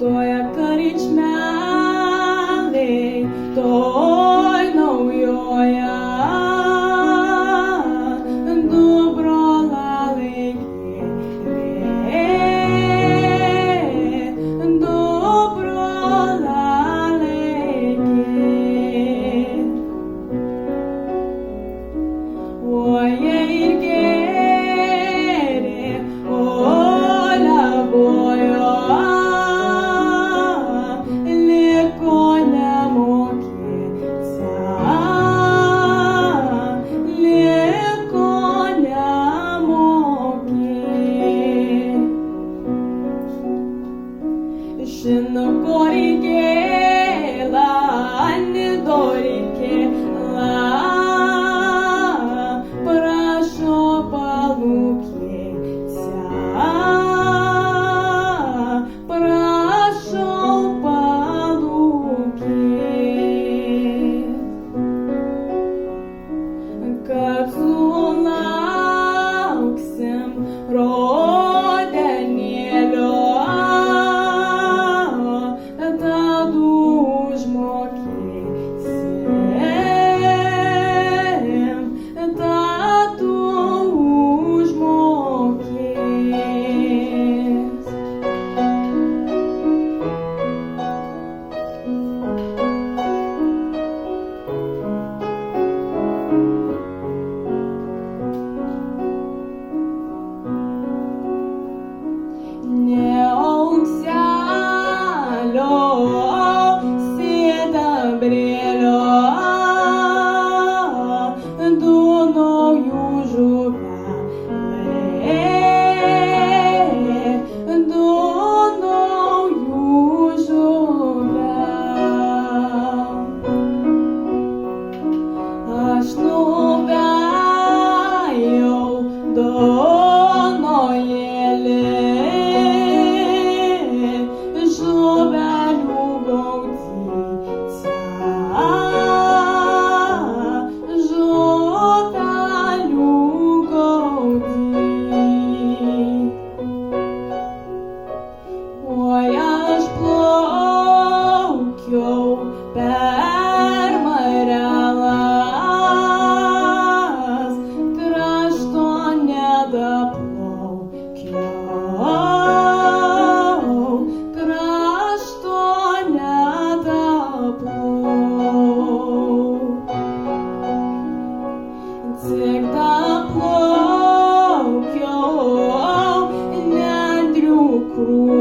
toje karčmelėj, toj naujoje, du broleliai geri, du broleliai geri. Oi ir geri, o lebojo, liko nemokėt, liko nemokėt. Žino, ko reikėla, nedoreikėla, prašo palūkėt, prašau palūkėt, kad sulauksim rudenėlio, tad užmokėsim, tad užmokės. Ne aukselio, sidabrėlio, du naujų žuveliai, du naujų žuveliai. Aš nuvejau donojėlį, žuvelių gaudycią, žuvelių gaudycią. Oi aš plaukiau per marelas, krašto nedaplaukiau, krašto nedaplaukiau. Tik daplaukiau nendrių krūvą,